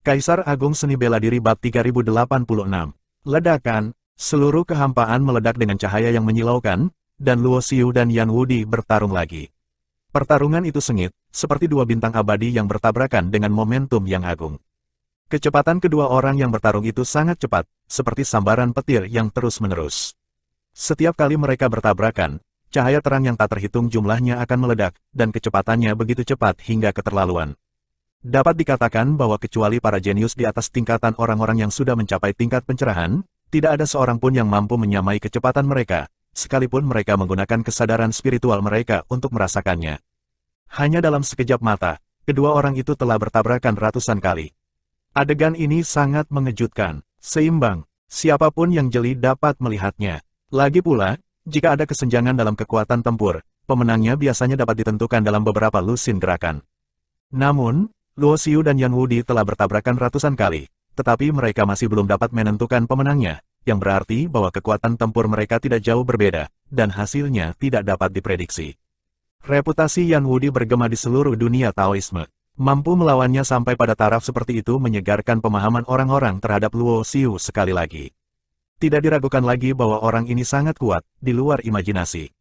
Kaisar Agung Seni Bela Diri Bab 3086. Ledakan, seluruh kehampaan meledak dengan cahaya yang menyilaukan, dan Luo Xiu dan Yan Wudi bertarung lagi. Pertarungan itu sengit, seperti dua bintang abadi yang bertabrakan dengan momentum yang agung. Kecepatan kedua orang yang bertarung itu sangat cepat, seperti sambaran petir yang terus-menerus. Setiap kali mereka bertabrakan, cahaya terang yang tak terhitung jumlahnya akan meledak, dan kecepatannya begitu cepat hingga keterlaluan. Dapat dikatakan bahwa kecuali para jenius di atas tingkatan orang-orang yang sudah mencapai tingkat pencerahan, tidak ada seorang pun yang mampu menyamai kecepatan mereka, sekalipun mereka menggunakan kesadaran spiritual mereka untuk merasakannya. Hanya dalam sekejap mata, kedua orang itu telah bertabrakan ratusan kali. Adegan ini sangat mengejutkan, seimbang, siapapun yang jeli dapat melihatnya. Lagi pula, jika ada kesenjangan dalam kekuatan tempur, pemenangnya biasanya dapat ditentukan dalam beberapa lusin gerakan. Namun, Luo Xiu dan Yan Wudi telah bertabrakan ratusan kali, tetapi mereka masih belum dapat menentukan pemenangnya, yang berarti bahwa kekuatan tempur mereka tidak jauh berbeda, dan hasilnya tidak dapat diprediksi. Reputasi Yan Wudi bergema di seluruh dunia Taoisme. Mampu melawannya sampai pada taraf seperti itu menyegarkan pemahaman orang-orang terhadap Luo Xiu sekali lagi. Tidak diragukan lagi bahwa orang ini sangat kuat, di luar imajinasi.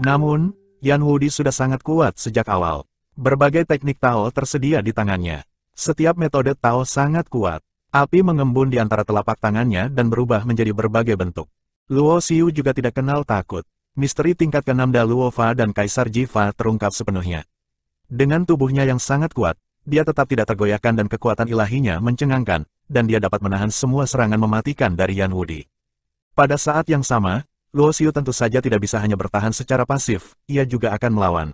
Namun, Yan Wudi sudah sangat kuat sejak awal. Berbagai teknik Tao tersedia di tangannya. Setiap metode Tao sangat kuat. Api mengembun di antara telapak tangannya dan berubah menjadi berbagai bentuk. Luo Xiu juga tidak kenal takut. Misteri tingkat ke-6 Da Luo Fa dan Kaisar Ji Fa terungkap sepenuhnya. Dengan tubuhnya yang sangat kuat, dia tetap tidak tergoyahkan dan kekuatan ilahinya mencengangkan, dan dia dapat menahan semua serangan mematikan dari Yan Wudi. Pada saat yang sama, Luo Xiu tentu saja tidak bisa hanya bertahan secara pasif, ia juga akan melawan.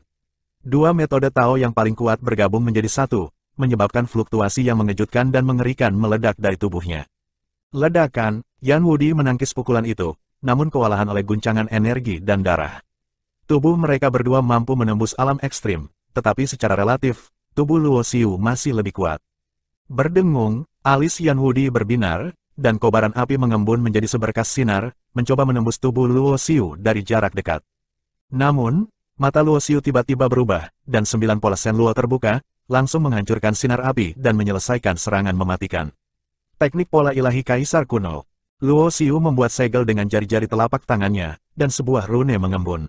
Dua metode Tao yang paling kuat bergabung menjadi satu, menyebabkan fluktuasi yang mengejutkan dan mengerikan meledak dari tubuhnya. Ledakan, Yan Wudi menangkis pukulan itu, namun kewalahan oleh guncangan energi dan darah. Tubuh mereka berdua mampu menembus alam ekstrim, tetapi secara relatif, tubuh Luo Xiu masih lebih kuat. Berdengung, alis Yan Wudi berbinar, dan kobaran api mengembun menjadi seberkas sinar, mencoba menembus tubuh Luo Xiu dari jarak dekat. Namun, mata Luo Xiu tiba-tiba berubah, dan 9 pola Sen Luo terbuka, langsung menghancurkan sinar api dan menyelesaikan serangan mematikan. Teknik pola ilahi Kaisar Kuno. Luo Xiu membuat segel dengan jari-jari telapak tangannya, dan sebuah rune mengembun.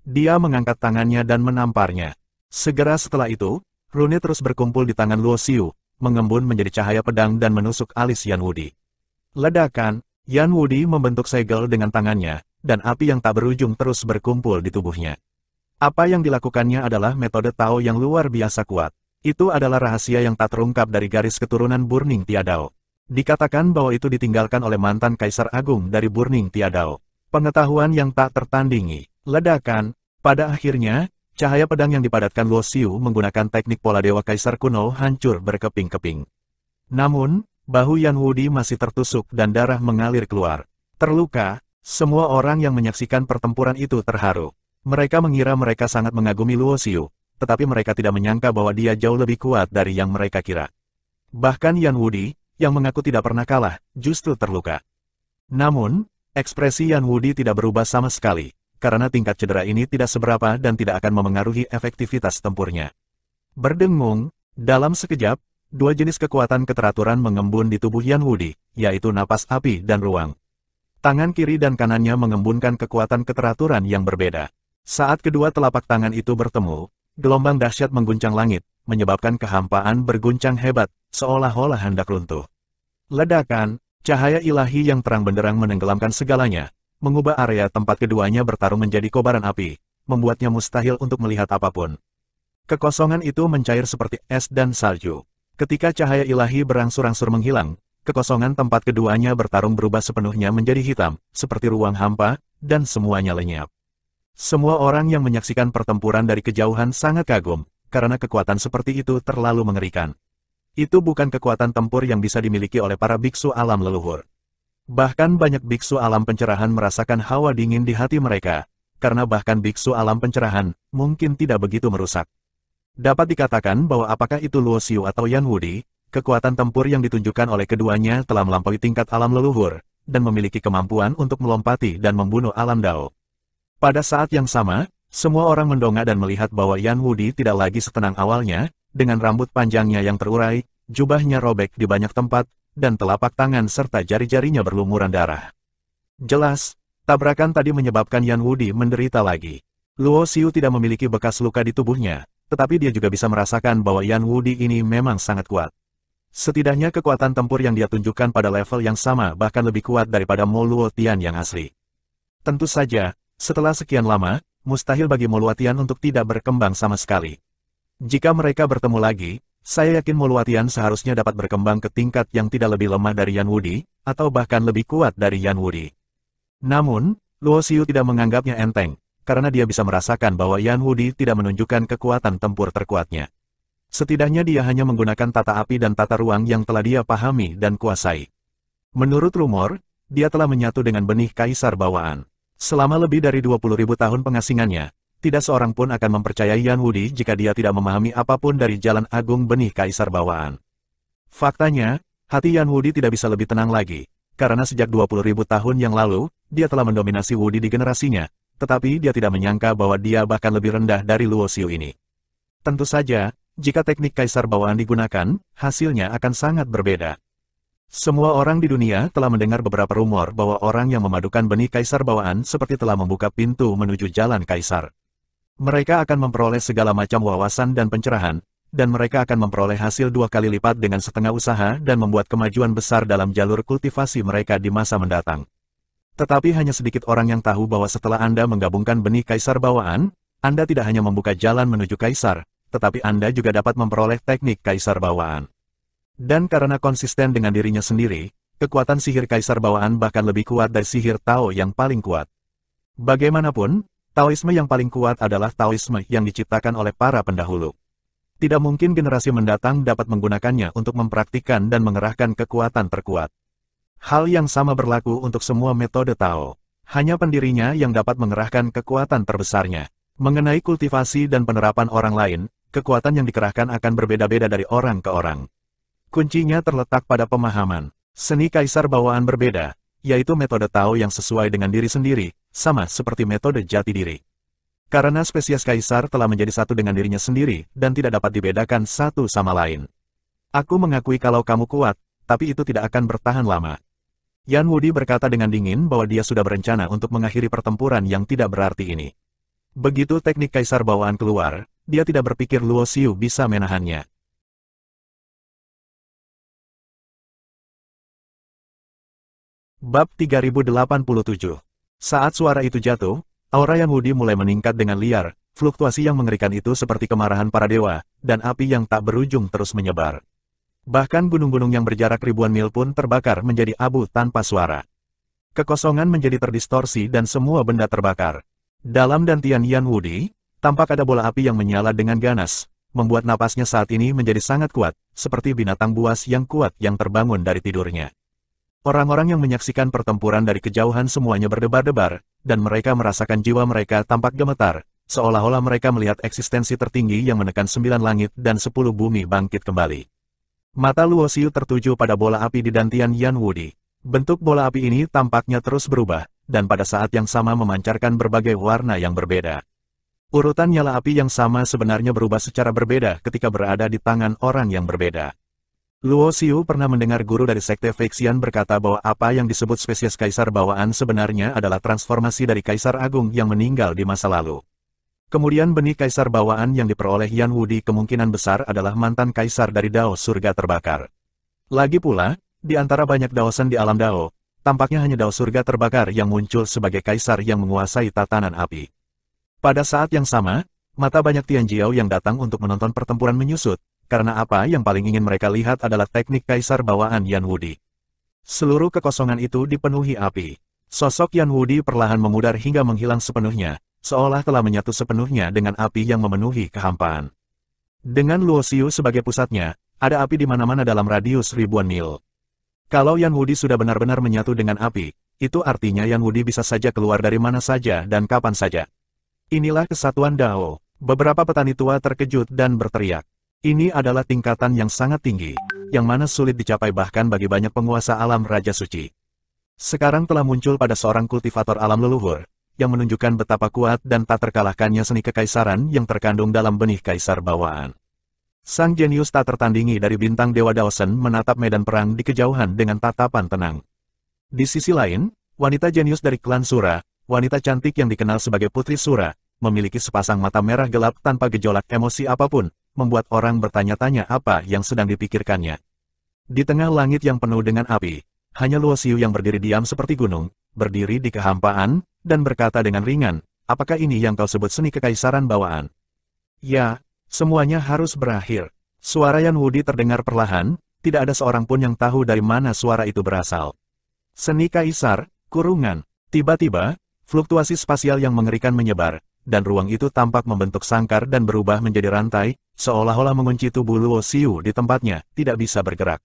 Dia mengangkat tangannya dan menamparnya. Segera setelah itu, rune terus berkumpul di tangan Luo Xiu, mengembun menjadi cahaya pedang dan menusuk alis Yan Wudi. Ledakan, Yan Wudi membentuk segel dengan tangannya, dan api yang tak berujung terus berkumpul di tubuhnya. Apa yang dilakukannya adalah metode Tao yang luar biasa kuat. Itu adalah rahasia yang tak terungkap dari garis keturunan Burning Tiadao. Dikatakan bahwa itu ditinggalkan oleh mantan Kaisar Agung dari Burning Tiadao. Pengetahuan yang tak tertandingi. Ledakan, pada akhirnya, cahaya pedang yang dipadatkan Luo Xiu menggunakan teknik pola Dewa Kaisar Kuno hancur berkeping-keping. Namun, bahu Yan Wudi masih tertusuk dan darah mengalir keluar. Terluka, semua orang yang menyaksikan pertempuran itu terharu. Mereka mengira mereka sangat mengagumi Luo Xiu, tetapi mereka tidak menyangka bahwa dia jauh lebih kuat dari yang mereka kira. Bahkan Yan Wudi, yang mengaku tidak pernah kalah, justru terluka. Namun, ekspresi Yan Wudi tidak berubah sama sekali, karena tingkat cedera ini tidak seberapa dan tidak akan memengaruhi efektivitas tempurnya. Berdengung, dalam sekejap, dua jenis kekuatan keteraturan mengembun di tubuh Yan Wudi, yaitu napas api dan ruang. Tangan kiri dan kanannya mengembunkan kekuatan keteraturan yang berbeda. Saat kedua telapak tangan itu bertemu, gelombang dahsyat mengguncang langit, menyebabkan kehampaan berguncang hebat, seolah-olah hendak runtuh. Ledakan, cahaya ilahi yang terang benderang menenggelamkan segalanya, mengubah area tempat keduanya bertarung menjadi kobaran api, membuatnya mustahil untuk melihat apapun. Kekosongan itu mencair seperti es dan salju. Ketika cahaya ilahi berangsur-angsur menghilang, kekosongan tempat keduanya bertarung berubah sepenuhnya menjadi hitam, seperti ruang hampa, dan semuanya lenyap. Semua orang yang menyaksikan pertempuran dari kejauhan sangat kagum, karena kekuatan seperti itu terlalu mengerikan. Itu bukan kekuatan tempur yang bisa dimiliki oleh para biksu alam leluhur. Bahkan banyak biksu alam pencerahan merasakan hawa dingin di hati mereka, karena bahkan biksu alam pencerahan mungkin tidak begitu merusak. Dapat dikatakan bahwa apakah itu Luo Xiu atau Yan Wudi, kekuatan tempur yang ditunjukkan oleh keduanya telah melampaui tingkat alam leluhur, dan memiliki kemampuan untuk melompati dan membunuh alam Dao. Pada saat yang sama, semua orang mendongak dan melihat bahwa Yan Wudi tidak lagi setenang awalnya, dengan rambut panjangnya yang terurai, jubahnya robek di banyak tempat, dan telapak tangan serta jari-jarinya berlumuran darah. Jelas, tabrakan tadi menyebabkan Yan Wudi menderita lagi. Luo Xiu tidak memiliki bekas luka di tubuhnya, tetapi dia juga bisa merasakan bahwa Yan Wudi ini memang sangat kuat. Setidaknya kekuatan tempur yang dia tunjukkan pada level yang sama bahkan lebih kuat daripada Mo Luo Tian yang asli. Tentu saja, setelah sekian lama, mustahil bagi Mo Luo Tian untuk tidak berkembang sama sekali. Jika mereka bertemu lagi, saya yakin Mo Luo Tian seharusnya dapat berkembang ke tingkat yang tidak lebih lemah dari Yan Wudi, atau bahkan lebih kuat dari Yan Wudi. Namun, Luo Xiu tidak menganggapnya enteng, karena dia bisa merasakan bahwa Yan Wudi tidak menunjukkan kekuatan tempur terkuatnya. Setidaknya dia hanya menggunakan tata api dan tata ruang yang telah dia pahami dan kuasai. Menurut rumor, dia telah menyatu dengan benih kaisar bawaan. Selama lebih dari 20.000 tahun pengasingannya, tidak seorang pun akan mempercayai Yan Wudi jika dia tidak memahami apapun dari jalan agung benih kaisar bawaan. Faktanya, hati Yan Wudi tidak bisa lebih tenang lagi, karena sejak 20.000 tahun yang lalu, dia telah mendominasi Wudi di generasinya, tetapi dia tidak menyangka bahwa dia bahkan lebih rendah dari Luo Xiu ini. Tentu saja, jika teknik kaisar bawaan digunakan, hasilnya akan sangat berbeda. Semua orang di dunia telah mendengar beberapa rumor bahwa orang yang memadukan benih kaisar bawaan seperti telah membuka pintu menuju jalan kaisar. Mereka akan memperoleh segala macam wawasan dan pencerahan, dan mereka akan memperoleh hasil 2 kali lipat dengan setengah usaha dan membuat kemajuan besar dalam jalur kultivasi mereka di masa mendatang. Tetapi hanya sedikit orang yang tahu bahwa setelah Anda menggabungkan benih kaisar bawaan, Anda tidak hanya membuka jalan menuju kaisar, tetapi Anda juga dapat memperoleh teknik kaisar bawaan. Dan karena konsisten dengan dirinya sendiri, kekuatan sihir kaisar bawaan bahkan lebih kuat dari sihir Tao yang paling kuat. Bagaimanapun, Taoisme yang paling kuat adalah Taoisme yang diciptakan oleh para pendahulu. Tidak mungkin generasi mendatang dapat menggunakannya untuk mempraktikkan dan mengerahkan kekuatan terkuat. Hal yang sama berlaku untuk semua metode Tao. Hanya pendirinya yang dapat mengerahkan kekuatan terbesarnya. Mengenai kultivasi dan penerapan orang lain, kekuatan yang dikerahkan akan berbeda-beda dari orang ke orang. Kuncinya terletak pada pemahaman. Seni kaisar bawaan berbeda, yaitu metode Tao yang sesuai dengan diri sendiri, sama seperti metode jati diri. Karena spesies kaisar telah menjadi satu dengan dirinya sendiri dan tidak dapat dibedakan satu sama lain. Aku mengakui kalau kamu kuat, tapi itu tidak akan bertahan lama. Yan Wudi berkata dengan dingin bahwa dia sudah berencana untuk mengakhiri pertempuran yang tidak berarti ini. Begitu teknik kaisar bawaan keluar, dia tidak berpikir Luo Xiu bisa menahannya. Bab 3087. Saat suara itu jatuh, aura Yan Wudi mulai meningkat dengan liar, fluktuasi yang mengerikan itu seperti kemarahan para dewa, dan api yang tak berujung terus menyebar. Bahkan gunung-gunung yang berjarak ribuan mil pun terbakar menjadi abu tanpa suara. Kekosongan menjadi terdistorsi dan semua benda terbakar. Dalam dantian Yan Wudi, tampak ada bola api yang menyala dengan ganas, membuat napasnya saat ini menjadi sangat kuat, seperti binatang buas yang kuat yang terbangun dari tidurnya. Orang-orang yang menyaksikan pertempuran dari kejauhan semuanya berdebar-debar, dan mereka merasakan jiwa mereka tampak gemetar, seolah-olah mereka melihat eksistensi tertinggi yang menekan 9 langit dan 10 bumi bangkit kembali. Mata Luo Xiu tertuju pada bola api di dantian Yan Wudi. Bentuk bola api ini tampaknya terus berubah, dan pada saat yang sama memancarkan berbagai warna yang berbeda. Urutan nyala api yang sama sebenarnya berubah secara berbeda ketika berada di tangan orang yang berbeda. Luo Xiu pernah mendengar guru dari sekte Feixian berkata bahwa apa yang disebut spesies kaisar bawaan sebenarnya adalah transformasi dari kaisar agung yang meninggal di masa lalu. Kemudian benih kaisar bawaan yang diperoleh Yan Wudi kemungkinan besar adalah mantan kaisar dari Dao surga terbakar. Lagi pula, di antara banyak daosan di alam Dao, tampaknya hanya Dao surga terbakar yang muncul sebagai kaisar yang menguasai tatanan api. Pada saat yang sama, mata banyak Tianjiao yang datang untuk menonton pertempuran menyusut, karena apa yang paling ingin mereka lihat adalah teknik kaisar bawaan Yan Wudi. Seluruh kekosongan itu dipenuhi api. Sosok Yan Wudi perlahan memudar hingga menghilang sepenuhnya, seolah telah menyatu sepenuhnya dengan api yang memenuhi kehampaan. Dengan Luo Xiu sebagai pusatnya, ada api di mana-mana dalam radius ribuan mil. Kalau Yan Wudi sudah benar-benar menyatu dengan api, itu artinya Yan Wudi bisa saja keluar dari mana saja dan kapan saja. Inilah kesatuan Dao. Beberapa petani tua terkejut dan berteriak. Ini adalah tingkatan yang sangat tinggi, yang mana sulit dicapai bahkan bagi banyak penguasa alam Raja Suci. Sekarang telah muncul pada seorang kultivator alam leluhur, yang menunjukkan betapa kuat dan tak terkalahkannya seni kekaisaran yang terkandung dalam benih kaisar bawaan. Sang jenius tak tertandingi dari bintang Dewa Daosen menatap medan perang di kejauhan dengan tatapan tenang. Di sisi lain, wanita jenius dari klan Sura, wanita cantik yang dikenal sebagai Putri Sura, memiliki sepasang mata merah gelap tanpa gejolak emosi apapun, membuat orang bertanya-tanya apa yang sedang dipikirkannya. Di tengah langit yang penuh dengan api, hanya Luo Xiu yang berdiri diam seperti gunung, berdiri di kehampaan, dan berkata dengan ringan, apakah ini yang kau sebut seni kekaisaran bawaan? Ya, semuanya harus berakhir. Suara Yan Wudi terdengar perlahan, tidak ada seorang pun yang tahu dari mana suara itu berasal. Seni kaisar, kurungan. Tiba-tiba, fluktuasi spasial yang mengerikan menyebar, dan ruang itu tampak membentuk sangkar dan berubah menjadi rantai, seolah-olah mengunci tubuh Luo Xiu di tempatnya, tidak bisa bergerak.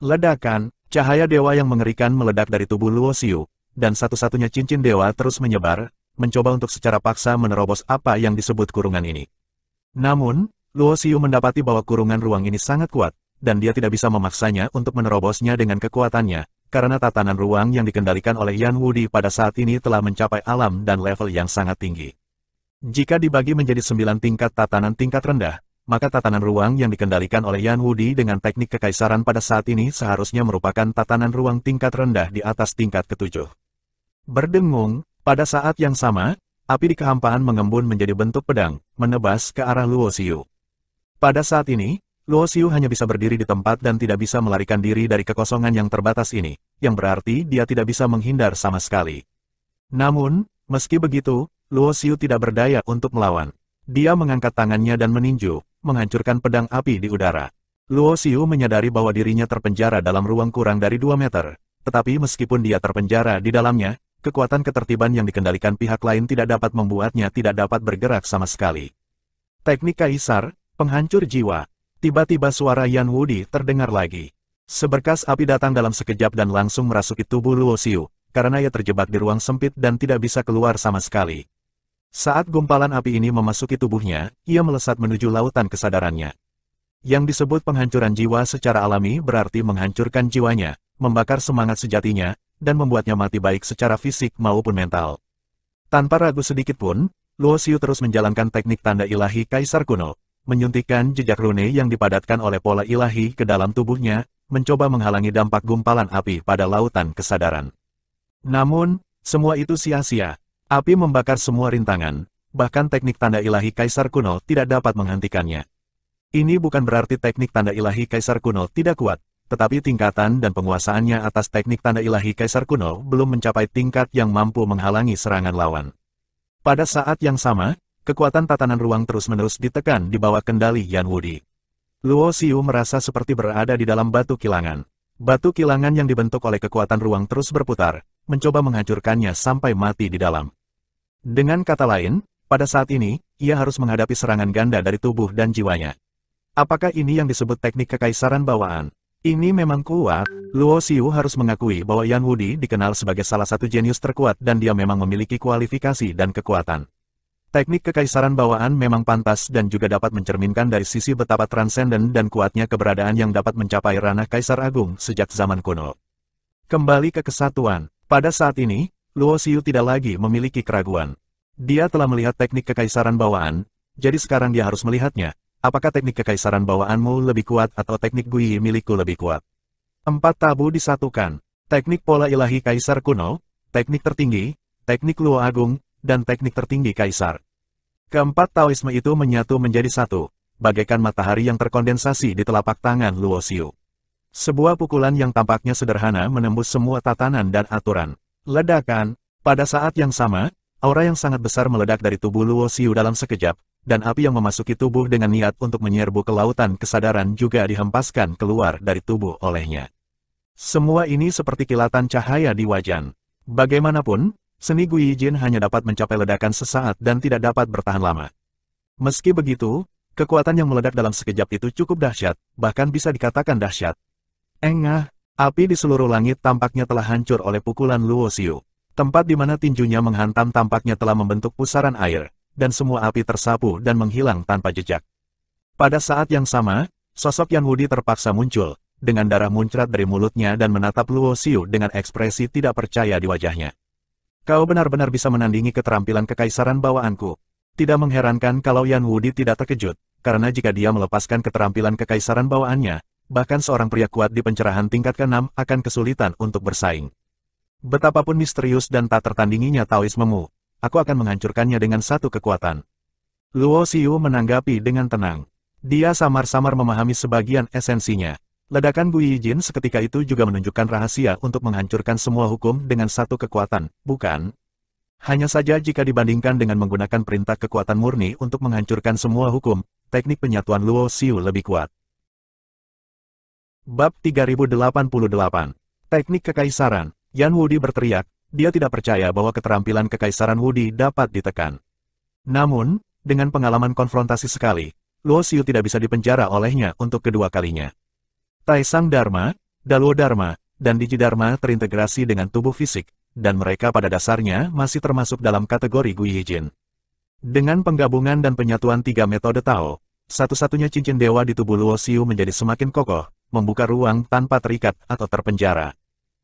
Ledakan, cahaya dewa yang mengerikan meledak dari tubuh Luo Xiu, dan satu-satunya cincin dewa terus menyebar, mencoba untuk secara paksa menerobos apa yang disebut kurungan ini. Namun, Luo Xiu mendapati bahwa kurungan ruang ini sangat kuat, dan dia tidak bisa memaksanya untuk menerobosnya dengan kekuatannya, karena tatanan ruang yang dikendalikan oleh Yan Wudi pada saat ini telah mencapai alam dan level yang sangat tinggi. Jika dibagi menjadi 9 tingkat tatanan tingkat rendah, maka tatanan ruang yang dikendalikan oleh Yan Wudi dengan teknik kekaisaran pada saat ini seharusnya merupakan tatanan ruang tingkat rendah di atas tingkat ke-7. Berdengung, pada saat yang sama, api di kehampaan mengembun menjadi bentuk pedang, menebas ke arah Luo Xiu. Pada saat ini, Luo Xiu hanya bisa berdiri di tempat dan tidak bisa melarikan diri dari kekosongan yang terbatas ini, yang berarti dia tidak bisa menghindar sama sekali. Namun, meski begitu, Luo Xiu tidak berdaya untuk melawan. Dia mengangkat tangannya dan meninju, menghancurkan pedang api di udara. Luo Xiu menyadari bahwa dirinya terpenjara dalam ruang kurang dari 2 meter, tetapi meskipun dia terpenjara di dalamnya, kekuatan ketertiban yang dikendalikan pihak lain tidak dapat membuatnya tidak dapat bergerak sama sekali. Teknik kaisar, penghancur jiwa. Tiba-tiba suara Yan Wudi terdengar lagi. Seberkas api datang dalam sekejap dan langsung merasuki tubuh Luo Xiu, karena ia terjebak di ruang sempit dan tidak bisa keluar sama sekali. Saat gumpalan api ini memasuki tubuhnya, ia melesat menuju lautan kesadarannya. Yang disebut penghancuran jiwa secara alami berarti menghancurkan jiwanya, membakar semangat sejatinya, dan membuatnya mati baik secara fisik maupun mental. Tanpa ragu sedikit pun, Luo Xiu terus menjalankan teknik tanda ilahi kaisar kuno, menyuntikkan jejak rune yang dipadatkan oleh pola ilahi ke dalam tubuhnya, mencoba menghalangi dampak gumpalan api pada lautan kesadaran. Namun, semua itu sia-sia. Api membakar semua rintangan, bahkan teknik tanda ilahi kaisar kuno tidak dapat menghentikannya. Ini bukan berarti teknik tanda ilahi kaisar kuno tidak kuat, tetapi tingkatan dan penguasaannya atas teknik tanda ilahi kaisar kuno belum mencapai tingkat yang mampu menghalangi serangan lawan. Pada saat yang sama, kekuatan tatanan ruang terus-menerus ditekan di bawah kendali Yan Wudi. Luo Xiu merasa seperti berada di dalam batu kilangan. Batu kilangan yang dibentuk oleh kekuatan ruang terus berputar, mencoba menghancurkannya sampai mati di dalam. Dengan kata lain, pada saat ini, ia harus menghadapi serangan ganda dari tubuh dan jiwanya. Apakah ini yang disebut teknik kekaisaran bawaan? Ini memang kuat. Luo Xiu harus mengakui bahwa Yan Wudi dikenal sebagai salah satu jenius terkuat dan dia memang memiliki kualifikasi dan kekuatan. Teknik kekaisaran bawaan memang pantas dan juga dapat mencerminkan dari sisi betapa transenden dan kuatnya keberadaan yang dapat mencapai ranah kaisar agung sejak zaman kuno. Kembali ke kesatuan. Pada saat ini, Luo Xiu tidak lagi memiliki keraguan. Dia telah melihat teknik kekaisaran bawaan, jadi sekarang dia harus melihatnya. Apakah teknik kekaisaran bawaanmu lebih kuat atau teknik Gui milikku lebih kuat? 4 tabu disatukan. Teknik pola ilahi kaisar kuno, teknik tertinggi, teknik Luo agung, dan teknik tertinggi kaisar. Keempat Taoisme itu menyatu menjadi satu, bagaikan matahari yang terkondensasi di telapak tangan Luo Xiu. Sebuah pukulan yang tampaknya sederhana menembus semua tatanan dan aturan. Ledakan. Pada saat yang sama, aura yang sangat besar meledak dari tubuh Luo Xiu dalam sekejap, dan api yang memasuki tubuh dengan niat untuk menyerbu ke lautan kesadaran juga dihempaskan keluar dari tubuh olehnya. Semua ini seperti kilatan cahaya di wajan. Bagaimanapun, seni Gui Jin hanya dapat mencapai ledakan sesaat dan tidak dapat bertahan lama. Meski begitu, kekuatan yang meledak dalam sekejap itu cukup dahsyat, bahkan bisa dikatakan dahsyat. Engah. Api di seluruh langit tampaknya telah hancur oleh pukulan Luo Xiu. Tempat di mana tinjunya menghantam tampaknya telah membentuk pusaran air, dan semua api tersapu dan menghilang tanpa jejak. Pada saat yang sama, sosok Yan Wudi terpaksa muncul, dengan darah muncrat dari mulutnya dan menatap Luo Xiu dengan ekspresi tidak percaya di wajahnya. Kau benar-benar bisa menandingi keterampilan kekaisaran bawaanku. Tidak mengherankan kalau Yan Wudi tidak terkejut, karena jika dia melepaskan keterampilan kekaisaran bawaannya, bahkan seorang pria kuat di pencerahan tingkat ke-6 akan kesulitan untuk bersaing. Betapapun misterius dan tak tertandinginya Taoismemu, aku akan menghancurkannya dengan satu kekuatan. Luo Xiu menanggapi dengan tenang. Dia samar-samar memahami sebagian esensinya. Ledakan Gu Yijin seketika itu juga menunjukkan rahasia untuk menghancurkan semua hukum dengan satu kekuatan, bukan? Hanya saja jika dibandingkan dengan menggunakan perintah kekuatan murni untuk menghancurkan semua hukum, teknik penyatuan Luo Xiu lebih kuat. Bab 3088. Teknik Kekaisaran. Yan Wudi berteriak, dia tidak percaya bahwa keterampilan kekaisaran Wudi dapat ditekan. Namun, dengan pengalaman konfrontasi sekali, Luo Xiu tidak bisa dipenjara olehnya untuk kedua kalinya. Taisang Dharma, Daluo Dharma, dan Digi Dharma terintegrasi dengan tubuh fisik, dan mereka pada dasarnya masih termasuk dalam kategori Gu Yijin. Dengan penggabungan dan penyatuan tiga metode Tao, satu-satunya cincin dewa di tubuh Luo Xiu menjadi semakin kokoh, membuka ruang tanpa terikat atau terpenjara.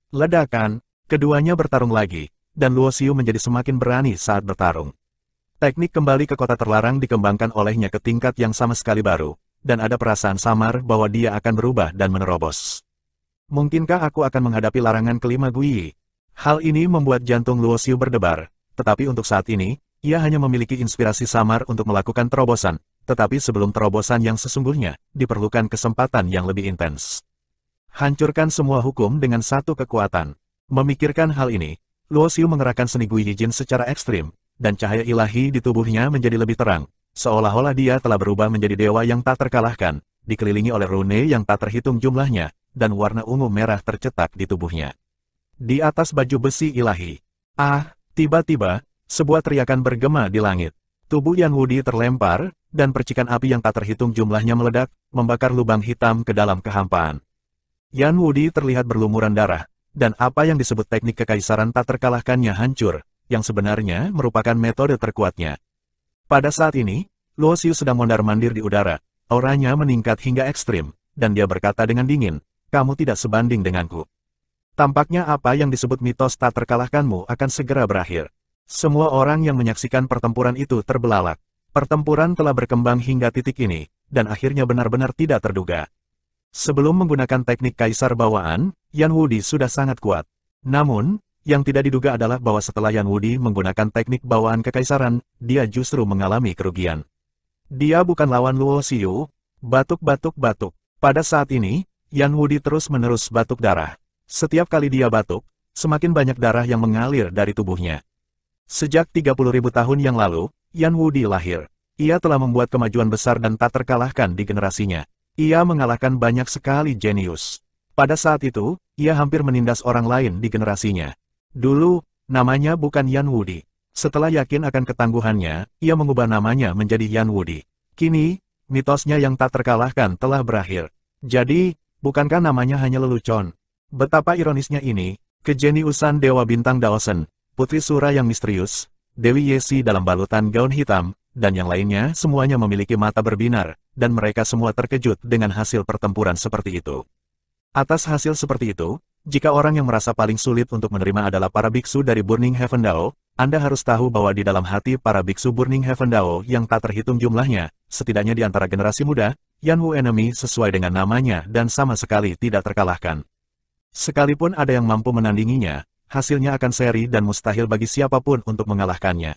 Ledakan, keduanya bertarung lagi, dan Luo Xiu menjadi semakin berani saat bertarung. Teknik kembali ke kota terlarang dikembangkan olehnya ke tingkat yang sama sekali baru, dan ada perasaan samar bahwa dia akan berubah dan menerobos. Mungkinkah aku akan menghadapi larangan kelima Guyi? Hal ini membuat jantung Luo Xiu berdebar, tetapi untuk saat ini, ia hanya memiliki inspirasi samar untuk melakukan terobosan, tetapi sebelum terobosan yang sesungguhnya, diperlukan kesempatan yang lebih intens. Hancurkan semua hukum dengan satu kekuatan. Memikirkan hal ini, Luo Xiu mengerahkan seni Gu Yijin secara ekstrim, dan cahaya ilahi di tubuhnya menjadi lebih terang, seolah-olah dia telah berubah menjadi dewa yang tak terkalahkan, dikelilingi oleh rune yang tak terhitung jumlahnya, dan warna ungu merah tercetak di tubuhnya. Di atas baju besi ilahi. Tiba-tiba, sebuah teriakan bergema di langit. Tubuh Yan Wudi terlempar, dan percikan api yang tak terhitung jumlahnya meledak, membakar lubang hitam ke dalam kehampaan. Yan Wudi terlihat berlumuran darah, dan apa yang disebut teknik kekaisaran tak terkalahkannya hancur, yang sebenarnya merupakan metode terkuatnya. Pada saat ini, Luo Xiu sedang mondar-mandir di udara, auranya meningkat hingga ekstrim, dan dia berkata dengan dingin, kamu tidak sebanding denganku. Tampaknya apa yang disebut mitos tak terkalahkanmu akan segera berakhir. Semua orang yang menyaksikan pertempuran itu terbelalak. Pertempuran telah berkembang hingga titik ini, dan akhirnya benar-benar tidak terduga. Sebelum menggunakan teknik kaisar bawaan, Yan Wudi sudah sangat kuat. Namun, yang tidak diduga adalah bahwa setelah Yan Wudi menggunakan teknik bawaan kekaisaran, dia justru mengalami kerugian. Dia bukan lawan Luo Xiu. Batuk-batuk-batuk. Pada saat ini, Yan Wudi terus-menerus batuk darah. Setiap kali dia batuk, semakin banyak darah yang mengalir dari tubuhnya. Sejak 30.000 tahun yang lalu, Yan Wudi lahir. Ia telah membuat kemajuan besar dan tak terkalahkan di generasinya. Ia mengalahkan banyak sekali jenius. Pada saat itu, ia hampir menindas orang lain di generasinya. Dulu, namanya bukan Yan Wudi. Setelah yakin akan ketangguhannya, ia mengubah namanya menjadi Yan Wudi. Kini, mitosnya yang tak terkalahkan telah berakhir. Jadi, bukankah namanya hanya lelucon? Betapa ironisnya ini, kejeniusan Dewa Bintang Daosen, Putri Sura yang misterius, Dewi Yesi dalam balutan gaun hitam, dan yang lainnya semuanya memiliki mata berbinar, dan mereka semua terkejut dengan hasil pertempuran seperti itu. Atas hasil seperti itu, jika orang yang merasa paling sulit untuk menerima adalah para biksu dari Burning Heaven Dao, Anda harus tahu bahwa di dalam hati para biksu Burning Heaven Dao yang tak terhitung jumlahnya, setidaknya di antara generasi muda, Yan Wu Enemy sesuai dengan namanya dan sama sekali tidak terkalahkan. Sekalipun ada yang mampu menandinginya, hasilnya akan seri dan mustahil bagi siapapun untuk mengalahkannya.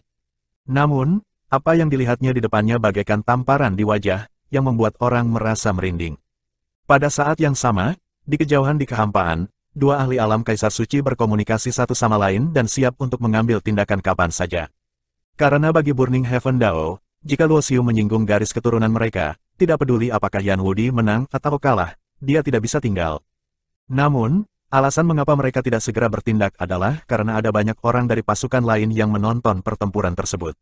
Namun, apa yang dilihatnya di depannya bagaikan tamparan di wajah, yang membuat orang merasa merinding. Pada saat yang sama, di kejauhan di kehampaan, dua ahli alam Kaisar Suci berkomunikasi satu sama lain dan siap untuk mengambil tindakan kapan saja. Karena bagi Burning Heaven Dao, jika Luo Xiu menyinggung garis keturunan mereka, tidak peduli apakah Yan Wudi menang atau kalah, dia tidak bisa tinggal. Namun, alasan mengapa mereka tidak segera bertindak adalah karena ada banyak orang dari pasukan lain yang menonton pertempuran tersebut.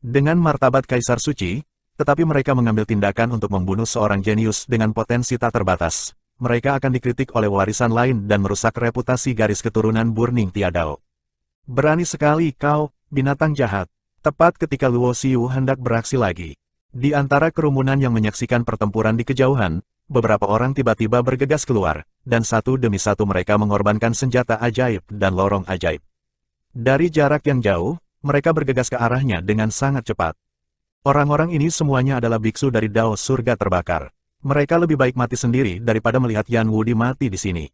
Dengan martabat Kaisar Suci, tetapi mereka mengambil tindakan untuk membunuh seorang jenius dengan potensi tak terbatas. Mereka akan dikritik oleh warisan lain dan merusak reputasi garis keturunan Burning Tiadao. Berani sekali kau, binatang jahat. Tepat ketika Luo Xiu hendak beraksi lagi. Di antara kerumunan yang menyaksikan pertempuran di kejauhan, beberapa orang tiba-tiba bergegas keluar, dan satu demi satu mereka mengorbankan senjata ajaib dan lorong ajaib. Dari jarak yang jauh, mereka bergegas ke arahnya dengan sangat cepat. Orang-orang ini semuanya adalah biksu dari Dao Surga Terbakar. Mereka lebih baik mati sendiri daripada melihat Yan Wudi mati di sini.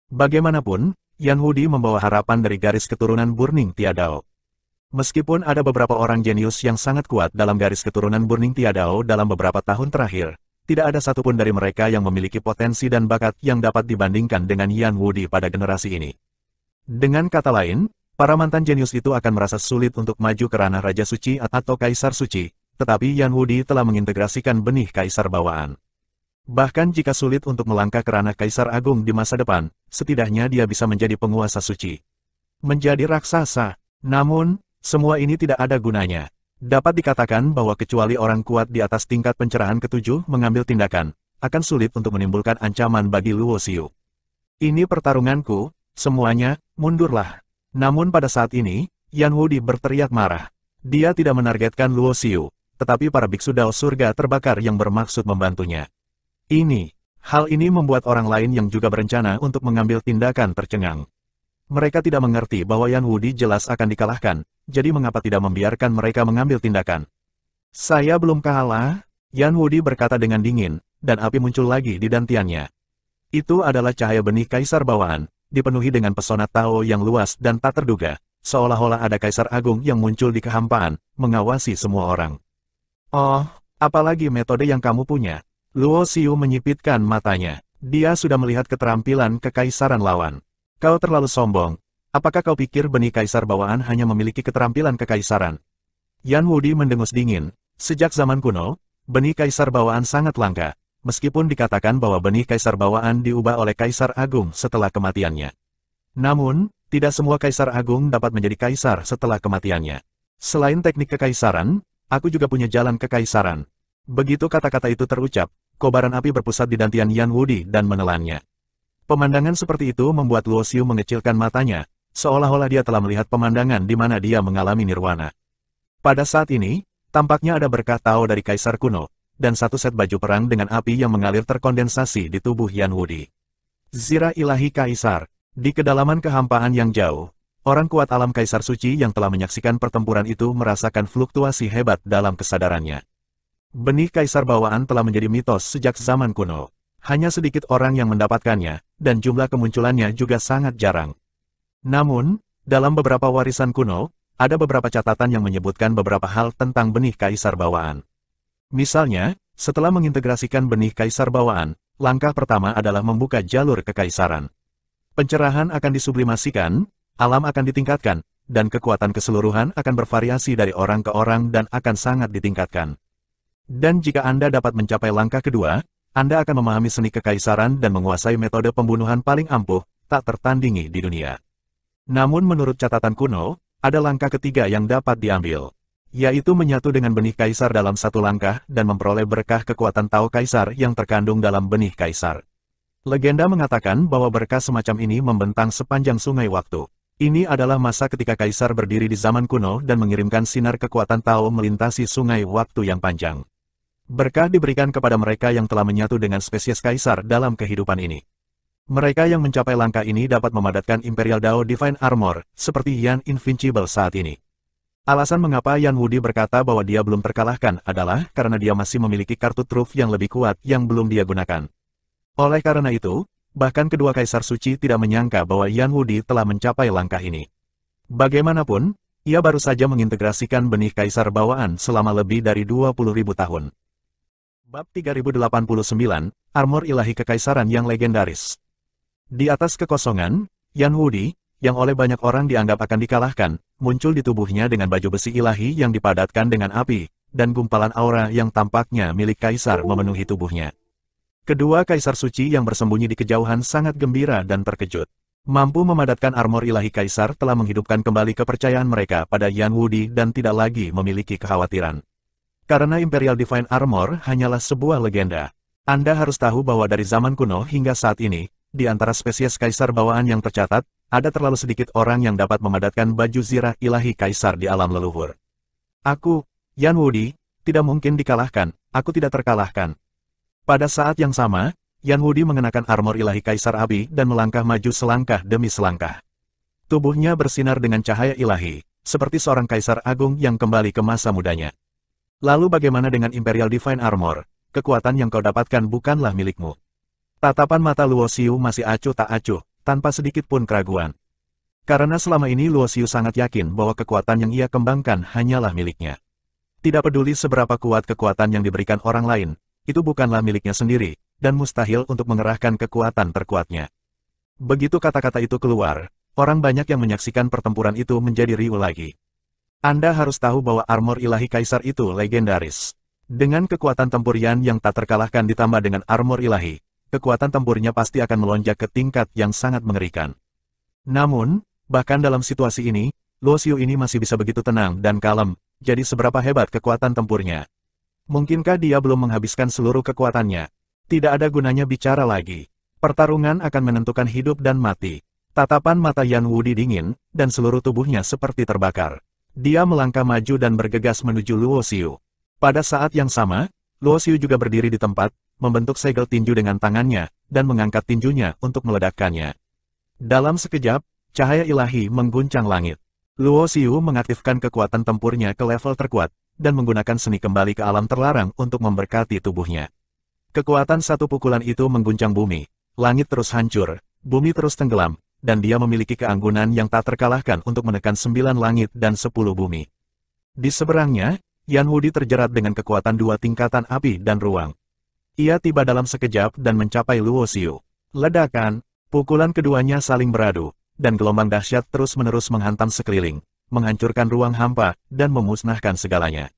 Bagaimanapun, Yan Wudi membawa harapan dari garis keturunan Burning Tiadao. Meskipun ada beberapa orang jenius yang sangat kuat dalam garis keturunan Burning Tiadao dalam beberapa tahun terakhir, tidak ada satupun dari mereka yang memiliki potensi dan bakat yang dapat dibandingkan dengan Yan Wudi pada generasi ini. Dengan kata lain, para mantan jenius itu akan merasa sulit untuk maju ke ranah Raja Suci atau Kaisar Suci, tetapi Yan Wudi telah mengintegrasikan benih Kaisar bawaan. Bahkan jika sulit untuk melangkah ke ranah Kaisar Agung di masa depan, setidaknya dia bisa menjadi penguasa suci. Menjadi raksasa. Namun, semua ini tidak ada gunanya. Dapat dikatakan bahwa kecuali orang kuat di atas tingkat pencerahan ketujuh mengambil tindakan, akan sulit untuk menimbulkan ancaman bagi Luo Xiu. Ini pertarunganku, semuanya, mundurlah. Namun pada saat ini, Yan Wudi berteriak marah. Dia tidak menargetkan Luo Xiu, tetapi para biksu Dao Surga Terbakar yang bermaksud membantunya. Hal ini membuat orang lain yang juga berencana untuk mengambil tindakan tercengang. Mereka tidak mengerti bahwa Yan Wudi jelas akan dikalahkan, jadi mengapa tidak membiarkan mereka mengambil tindakan? Saya belum kalah, Yan Wudi berkata dengan dingin, dan api muncul lagi di dantiannya. Itu adalah cahaya benih Kaisar bawaan, dipenuhi dengan pesona Tao yang luas dan tak terduga, seolah-olah ada Kaisar Agung yang muncul di kehampaan, mengawasi semua orang. Oh, apalagi metode yang kamu punya? Luo Xiu menyipitkan matanya. Dia sudah melihat keterampilan kekaisaran lawan. Kau terlalu sombong. Apakah kau pikir benih Kaisar bawaan hanya memiliki keterampilan kekaisaran? Yan Wudi mendengus dingin. Sejak zaman kuno, benih Kaisar bawaan sangat langka, meskipun dikatakan bahwa benih Kaisar bawaan diubah oleh Kaisar Agung setelah kematiannya. Namun, tidak semua Kaisar Agung dapat menjadi Kaisar setelah kematiannya. Selain teknik kekaisaran, aku juga punya jalan kekaisaran. Begitu kata-kata itu terucap, kobaran api berpusat di dantian Yan Wudi dan menelannya. Pemandangan seperti itu membuat Luo Xiu mengecilkan matanya, seolah-olah dia telah melihat pemandangan di mana dia mengalami nirwana. Pada saat ini, tampaknya ada berkah Tao dari Kaisar kuno, dan satu set baju perang dengan api yang mengalir terkondensasi di tubuh Yan Wudi. Zirah ilahi Kaisar. Di kedalaman kehampaan yang jauh, orang kuat alam Kaisar Suci yang telah menyaksikan pertempuran itu merasakan fluktuasi hebat dalam kesadarannya. Benih Kaisar bawaan telah menjadi mitos sejak zaman kuno. Hanya sedikit orang yang mendapatkannya, dan jumlah kemunculannya juga sangat jarang. Namun, dalam beberapa warisan kuno, ada beberapa catatan yang menyebutkan beberapa hal tentang benih Kaisar bawaan. Misalnya, setelah mengintegrasikan benih Kaisar bawaan, langkah pertama adalah membuka jalur kekaisaran. Pencerahan akan disublimasikan, alam akan ditingkatkan, dan kekuatan keseluruhan akan bervariasi dari orang ke orang dan akan sangat ditingkatkan. Dan jika Anda dapat mencapai langkah kedua, Anda akan memahami seni kekaisaran dan menguasai metode pembunuhan paling ampuh, tak tertandingi di dunia. Namun menurut catatan kuno, ada langkah ketiga yang dapat diambil, yaitu menyatu dengan benih Kaisar dalam satu langkah dan memperoleh berkah kekuatan Tao Kaisar yang terkandung dalam benih Kaisar. Legenda mengatakan bahwa berkah semacam ini membentang sepanjang sungai waktu. Ini adalah masa ketika Kaisar berdiri di zaman kuno dan mengirimkan sinar kekuatan Tao melintasi sungai waktu yang panjang. Berkah diberikan kepada mereka yang telah menyatu dengan spesies Kaisar dalam kehidupan ini. Mereka yang mencapai langkah ini dapat memadatkan Imperial Dao Divine Armor, seperti Yan Invincible saat ini. Alasan mengapa Yan Wudi berkata bahwa dia belum terkalahkan adalah karena dia masih memiliki kartu truf yang lebih kuat yang belum dia gunakan. Oleh karena itu, bahkan kedua Kaisar Suci tidak menyangka bahwa Yan Wudi telah mencapai langkah ini. Bagaimanapun, ia baru saja mengintegrasikan benih Kaisar bawaan selama lebih dari 20.000 tahun. Bab 3089, Armor Ilahi Kekaisaran yang Legendaris. Di atas kekosongan, Yan Wudi, yang oleh banyak orang dianggap akan dikalahkan, muncul di tubuhnya dengan baju besi ilahi yang dipadatkan dengan api, dan gumpalan aura yang tampaknya milik Kaisar memenuhi tubuhnya. Kedua Kaisar Suci yang bersembunyi di kejauhan sangat gembira dan terkejut. Mampu memadatkan armor ilahi Kaisar telah menghidupkan kembali kepercayaan mereka pada Yan Wudi dan tidak lagi memiliki kekhawatiran. Karena Imperial Divine Armor hanyalah sebuah legenda. Anda harus tahu bahwa dari zaman kuno hingga saat ini, di antara spesies Kaisar bawaan yang tercatat, ada terlalu sedikit orang yang dapat memadatkan baju zirah ilahi Kaisar di alam leluhur. Aku, Yan Wudi, tidak mungkin dikalahkan, aku tidak terkalahkan. Pada saat yang sama, Yan Wudi mengenakan armor ilahi Kaisar Api dan melangkah maju selangkah demi selangkah. Tubuhnya bersinar dengan cahaya ilahi, seperti seorang Kaisar Agung yang kembali ke masa mudanya. Lalu bagaimana dengan Imperial Divine Armor? Kekuatan yang kau dapatkan bukanlah milikmu. Tatapan mata Luo Xiu masih acuh tak acuh, tanpa sedikit pun keraguan. Karena selama ini Luo Xiu sangat yakin bahwa kekuatan yang ia kembangkan hanyalah miliknya. Tidak peduli seberapa kuat kekuatan yang diberikan orang lain, itu bukanlah miliknya sendiri, dan mustahil untuk mengerahkan kekuatan terkuatnya. Begitu kata-kata itu keluar, orang banyak yang menyaksikan pertempuran itu menjadi riuh lagi. Anda harus tahu bahwa armor ilahi kaisar itu legendaris. Dengan kekuatan tempurian yang tak terkalahkan ditambah dengan armor ilahi, kekuatan tempurnya pasti akan melonjak ke tingkat yang sangat mengerikan. Namun, bahkan dalam situasi ini, Luo Xiu ini masih bisa begitu tenang dan kalem, jadi seberapa hebat kekuatan tempurnya. Mungkinkah dia belum menghabiskan seluruh kekuatannya? Tidak ada gunanya bicara lagi. Pertarungan akan menentukan hidup dan mati. Tatapan mata Yan Wudi dingin, dan seluruh tubuhnya seperti terbakar. Dia melangkah maju dan bergegas menuju Luo Xiu. Pada saat yang sama, Luo Xiu juga berdiri di tempat, membentuk segel tinju dengan tangannya, dan mengangkat tinjunya untuk meledakkannya. Dalam sekejap, cahaya ilahi mengguncang langit. Luo Xiu mengaktifkan kekuatan tempurnya ke level terkuat, dan menggunakan seni kembali ke alam terlarang untuk memberkati tubuhnya. Kekuatan satu pukulan itu mengguncang bumi, langit terus hancur, bumi terus tenggelam, dan dia memiliki keanggunan yang tak terkalahkan untuk menekan 9 langit dan 10 bumi. Di seberangnya, Yan Wudi terjerat dengan kekuatan 2 tingkatan api dan ruang. Ia tiba dalam sekejap dan mencapai Luo Xiu. Ledakan, pukulan keduanya saling beradu, dan gelombang dahsyat terus-menerus menghantam sekeliling, menghancurkan ruang hampa, dan memusnahkan segalanya.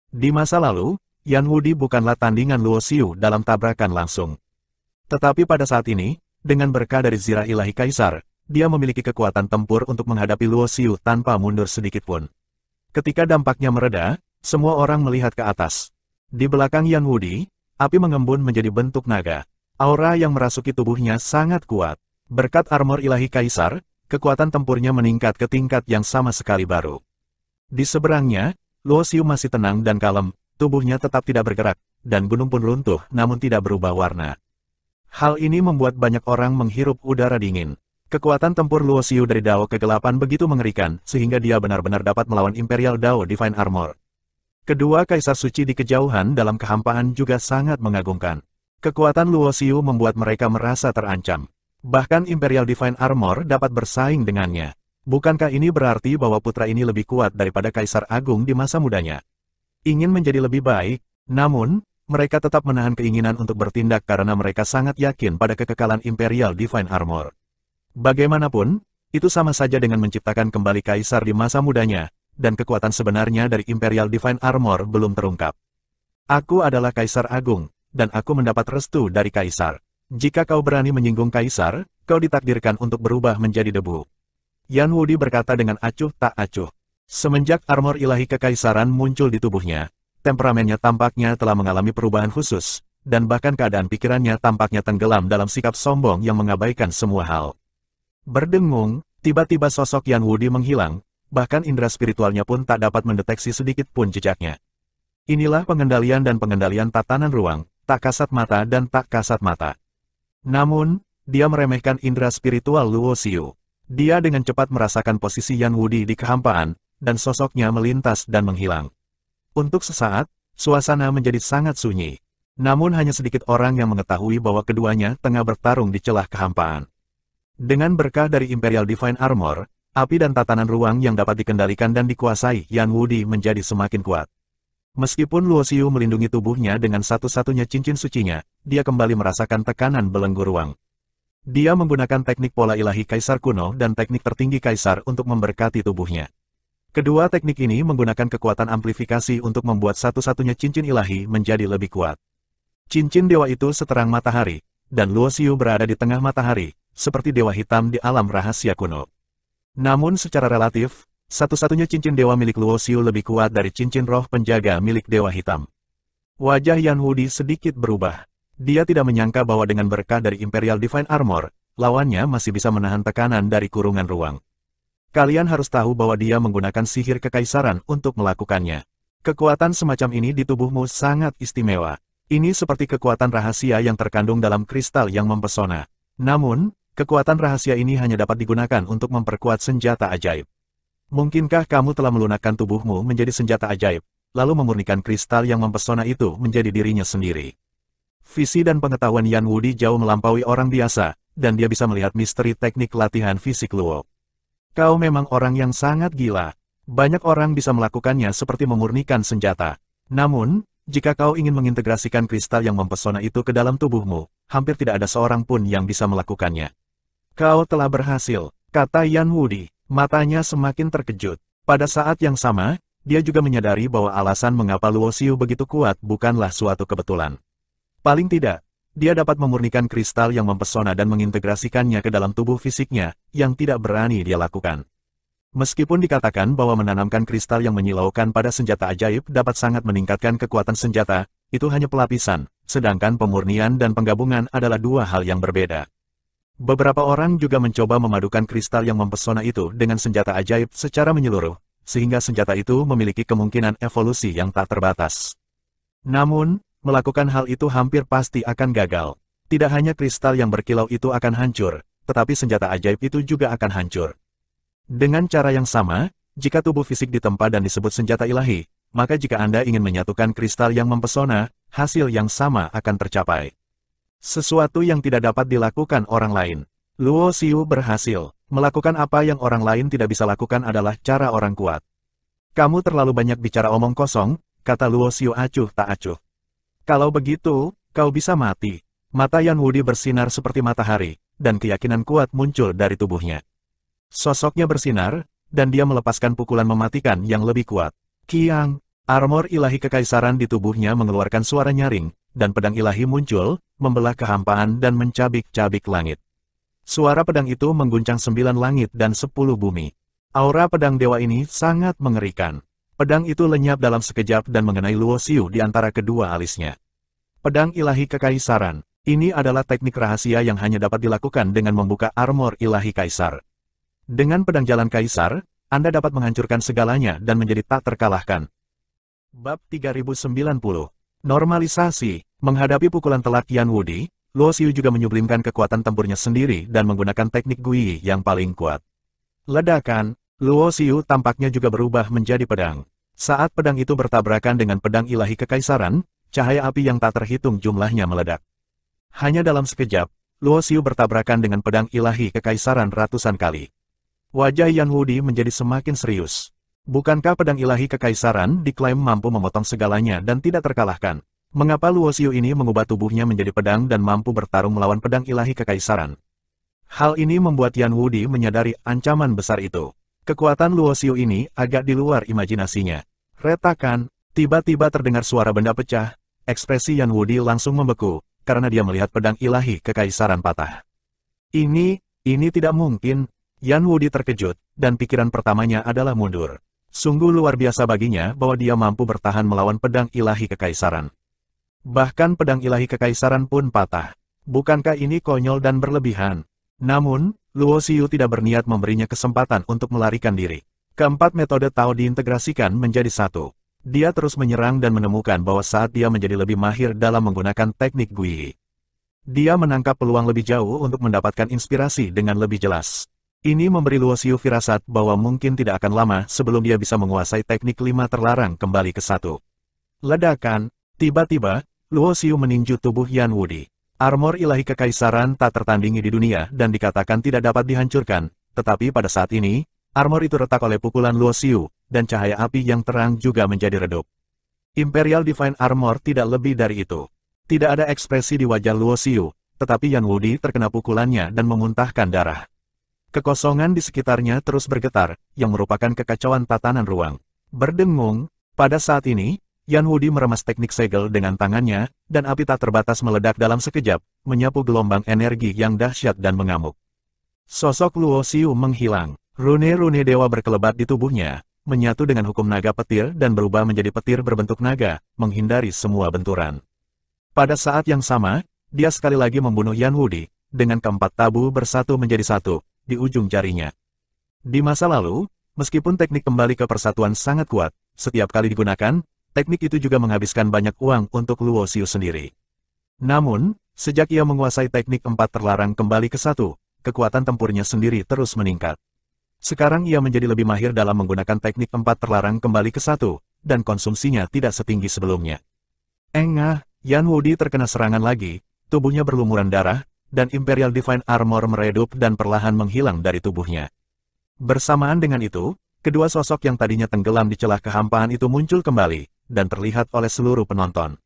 Di masa lalu, Yan Wudi bukanlah tandingan Luo Xiu dalam tabrakan langsung. Tetapi pada saat ini, dengan berkah dari zirah ilahi kaisar, dia memiliki kekuatan tempur untuk menghadapi Luo Xiu tanpa mundur sedikitpun. Ketika dampaknya mereda, semua orang melihat ke atas. Di belakang Yan Wudi, api mengembun menjadi bentuk naga. Aura yang merasuki tubuhnya sangat kuat. Berkat armor ilahi kaisar, kekuatan tempurnya meningkat ke tingkat yang sama sekali baru. Di seberangnya, Luo Xiu masih tenang dan kalem, tubuhnya tetap tidak bergerak, dan gunung pun runtuh namun tidak berubah warna. Hal ini membuat banyak orang menghirup udara dingin. Kekuatan tempur Luo Xiu dari Dao kegelapan begitu mengerikan, sehingga dia benar-benar dapat melawan Imperial Dao Divine Armor. Kedua kaisar suci di kejauhan dalam kehampaan juga sangat mengagumkan. Kekuatan Luo Xiu membuat mereka merasa terancam. Bahkan Imperial Divine Armor dapat bersaing dengannya. Bukankah ini berarti bahwa putra ini lebih kuat daripada Kaisar Agung di masa mudanya? Ingin menjadi lebih baik, namun, mereka tetap menahan keinginan untuk bertindak karena mereka sangat yakin pada kekekalan Imperial Divine Armor. Bagaimanapun, itu sama saja dengan menciptakan kembali kaisar di masa mudanya, dan kekuatan sebenarnya dari Imperial Divine Armor belum terungkap. Aku adalah Kaisar Agung, dan aku mendapat restu dari kaisar. Jika kau berani menyinggung kaisar, kau ditakdirkan untuk berubah menjadi debu. Yan Wudi berkata dengan acuh tak acuh. Semenjak armor ilahi kekaisaran muncul di tubuhnya, temperamennya tampaknya telah mengalami perubahan khusus, dan bahkan keadaan pikirannya tampaknya tenggelam dalam sikap sombong yang mengabaikan semua hal. Berdengung, tiba-tiba sosok Yan Wudi menghilang, bahkan indera spiritualnya pun tak dapat mendeteksi sedikit pun jejaknya. Inilah pengendalian dan pengendalian tatanan ruang, tak kasat mata dan tak kasat mata. Namun, dia meremehkan indera spiritual Luo Xiu. Dia dengan cepat merasakan posisi Yan Wudi di kehampaan, dan sosoknya melintas dan menghilang. Untuk sesaat, suasana menjadi sangat sunyi. Namun hanya sedikit orang yang mengetahui bahwa keduanya tengah bertarung di celah kehampaan. Dengan berkah dari Imperial Divine Armor, api dan tatanan ruang yang dapat dikendalikan dan dikuasai Yan Wudi menjadi semakin kuat. Meskipun Luo Xiu melindungi tubuhnya dengan satu-satunya cincin sucinya, dia kembali merasakan tekanan belenggu ruang. Dia menggunakan teknik pola ilahi kaisar kuno dan teknik tertinggi kaisar untuk memberkati tubuhnya. Kedua teknik ini menggunakan kekuatan amplifikasi untuk membuat satu-satunya cincin ilahi menjadi lebih kuat. Cincin dewa itu seterang matahari, dan Luo Xiu berada di tengah matahari, seperti dewa hitam di alam rahasia kuno. Namun secara relatif, satu-satunya cincin dewa milik Luo Xiu lebih kuat dari cincin roh penjaga milik dewa hitam. Wajah Yan Wudi sedikit berubah. Dia tidak menyangka bahwa dengan berkah dari Imperial Divine Armor, lawannya masih bisa menahan tekanan dari kurungan ruang. Kalian harus tahu bahwa dia menggunakan sihir kekaisaran untuk melakukannya. Kekuatan semacam ini di tubuhmu sangat istimewa. Ini seperti kekuatan rahasia yang terkandung dalam kristal yang mempesona. Namun, kekuatan rahasia ini hanya dapat digunakan untuk memperkuat senjata ajaib. Mungkinkah kamu telah melunakkan tubuhmu menjadi senjata ajaib? lalu memurnikan kristal yang mempesona itu menjadi dirinya sendiri. Visi dan pengetahuan Yan Wudi jauh melampaui orang biasa, dan dia bisa melihat misteri teknik latihan fisik Luo. Kau memang orang yang sangat gila. Banyak orang bisa melakukannya seperti memurnikan senjata. Namun, jika kau ingin mengintegrasikan kristal yang mempesona itu ke dalam tubuhmu, hampir tidak ada seorang pun yang bisa melakukannya. Kau telah berhasil, kata Yan Wudi. Matanya semakin terkejut. Pada saat yang sama, dia juga menyadari bahwa alasan mengapa Luo Xiu begitu kuat bukanlah suatu kebetulan. Paling tidak, dia dapat memurnikan kristal yang mempesona dan mengintegrasikannya ke dalam tubuh fisiknya, yang tidak berani dia lakukan. Meskipun dikatakan bahwa menanamkan kristal yang menyilaukan pada senjata ajaib dapat sangat meningkatkan kekuatan senjata, itu hanya pelapisan, sedangkan pemurnian dan penggabungan adalah dua hal yang berbeda. Beberapa orang juga mencoba memadukan kristal yang mempesona itu dengan senjata ajaib secara menyeluruh, sehingga senjata itu memiliki kemungkinan evolusi yang tak terbatas. Namun, melakukan hal itu hampir pasti akan gagal. Tidak hanya kristal yang berkilau itu akan hancur, tetapi senjata ajaib itu juga akan hancur. Dengan cara yang sama, jika tubuh fisik ditempa dan disebut senjata ilahi, maka jika Anda ingin menyatukan kristal yang mempesona, hasil yang sama akan tercapai. Sesuatu yang tidak dapat dilakukan orang lain. Luo Xiu berhasil. Melakukan apa yang orang lain tidak bisa lakukan adalah cara orang kuat. Kamu terlalu banyak bicara omong kosong, kata Luo Xiu acuh tak acuh. Kalau begitu, kau bisa mati. Mata Yan Wudi bersinar seperti matahari, dan keyakinan kuat muncul dari tubuhnya. Sosoknya bersinar, dan dia melepaskan pukulan mematikan yang lebih kuat. Kiang, armor ilahi kekaisaran di tubuhnya mengeluarkan suara nyaring, dan pedang ilahi muncul, membelah kehampaan dan mencabik-cabik langit. Suara pedang itu mengguncang 9 langit dan 10 bumi. Aura pedang dewa ini sangat mengerikan. Pedang itu lenyap dalam sekejap dan mengenai Luo Xiu di antara kedua alisnya. Pedang ilahi kekaisaran. Ini adalah teknik rahasia yang hanya dapat dilakukan dengan membuka armor ilahi kaisar. Dengan pedang jalan kaisar, Anda dapat menghancurkan segalanya dan menjadi tak terkalahkan. Bab 3090. Normalisasi. Menghadapi pukulan telak Yan Wudi, Luo Xiu juga menyublimkan kekuatan tempurnya sendiri dan menggunakan teknik Gui yang paling kuat. Ledakan. Luo Xiu tampaknya juga berubah menjadi pedang. Saat pedang itu bertabrakan dengan pedang ilahi kekaisaran, cahaya api yang tak terhitung jumlahnya meledak. Hanya dalam sekejap, Luo Xiu bertabrakan dengan pedang ilahi kekaisaran ratusan kali. Wajah Yan Wudi menjadi semakin serius. Bukankah pedang ilahi kekaisaran diklaim mampu memotong segalanya dan tidak terkalahkan? Mengapa Luo Xiu ini mengubah tubuhnya menjadi pedang dan mampu bertarung melawan pedang ilahi kekaisaran? Hal ini membuat Yan Wudi menyadari ancaman besar itu. Kekuatan Luo Xiu ini agak di luar imajinasinya. Retakan, tiba-tiba terdengar suara benda pecah, ekspresi Yan Wudi langsung membeku, karena dia melihat pedang ilahi kekaisaran patah. Ini tidak mungkin. Yan Wudi terkejut, dan pikiran pertamanya adalah mundur. Sungguh luar biasa baginya bahwa dia mampu bertahan melawan pedang ilahi kekaisaran. Bahkan pedang ilahi kekaisaran pun patah. Bukankah ini konyol dan berlebihan? Namun, Luo Xiu tidak berniat memberinya kesempatan untuk melarikan diri. Keempat metode Tao diintegrasikan menjadi satu. Dia terus menyerang dan menemukan bahwa saat dia menjadi lebih mahir dalam menggunakan teknik Gui, dia menangkap peluang lebih jauh untuk mendapatkan inspirasi dengan lebih jelas. Ini memberi Luo Xiu firasat bahwa mungkin tidak akan lama sebelum dia bisa menguasai teknik 5 terlarang kembali ke 1. Ledakan. Tiba-tiba, Luo Xiu meninju tubuh Yan Wudi. Armor ilahi kekaisaran tak tertandingi di dunia dan dikatakan tidak dapat dihancurkan, tetapi pada saat ini, armor itu retak oleh pukulan Luo Xiu, dan cahaya api yang terang juga menjadi redup. Imperial Divine Armor tidak lebih dari itu. Tidak ada ekspresi di wajah Luo Xiu, tetapi Yan Wudi terkena pukulannya dan memuntahkan darah. Kekosongan di sekitarnya terus bergetar, yang merupakan kekacauan tatanan ruang. Berdengung, pada saat ini, Yan Wudi meremas teknik segel dengan tangannya, dan api tak terbatas meledak dalam sekejap, menyapu gelombang energi yang dahsyat dan mengamuk. Sosok Luo Xiu menghilang. Rune-rune dewa berkelebat di tubuhnya, menyatu dengan hukum naga petir dan berubah menjadi petir berbentuk naga, menghindari semua benturan. Pada saat yang sama, dia sekali lagi membunuh Yan Wudi, dengan keempat tabu bersatu menjadi satu, di ujung jarinya. Di masa lalu, meskipun teknik kembali ke persatuan sangat kuat, setiap kali digunakan, teknik itu juga menghabiskan banyak uang untuk Luo Xiu sendiri. Namun, sejak ia menguasai teknik 4 terlarang kembali ke 1, kekuatan tempurnya sendiri terus meningkat. Sekarang ia menjadi lebih mahir dalam menggunakan teknik 4 terlarang kembali ke 1, dan konsumsinya tidak setinggi sebelumnya. Engah, Yan Wudi terkena serangan lagi, tubuhnya berlumuran darah, dan Imperial Divine Armor meredup dan perlahan menghilang dari tubuhnya. Bersamaan dengan itu, kedua sosok yang tadinya tenggelam di celah kehampaan itu muncul kembali, dan terlihat oleh seluruh penonton.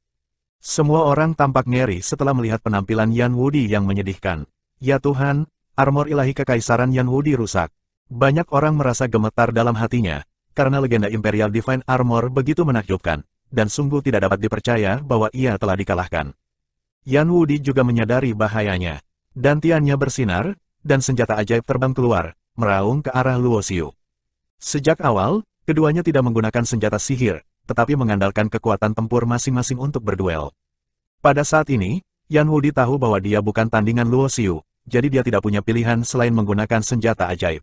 Semua orang tampak ngeri setelah melihat penampilan Yan Wudi yang menyedihkan. Ya Tuhan, armor ilahi kekaisaran Yan Wudi rusak. Banyak orang merasa gemetar dalam hatinya, karena legenda Imperial Divine Armor begitu menakjubkan, dan sungguh tidak dapat dipercaya bahwa ia telah dikalahkan. Yan Wudi juga menyadari bahayanya. Dantiannya bersinar, dan senjata ajaib terbang keluar, meraung ke arah Luo Xiu. Sejak awal, keduanya tidak menggunakan senjata sihir, tetapi mengandalkan kekuatan tempur masing-masing untuk berduel. Pada saat ini, Yan Wudi tahu bahwa dia bukan tandingan Luo Xiu, jadi dia tidak punya pilihan selain menggunakan senjata ajaib.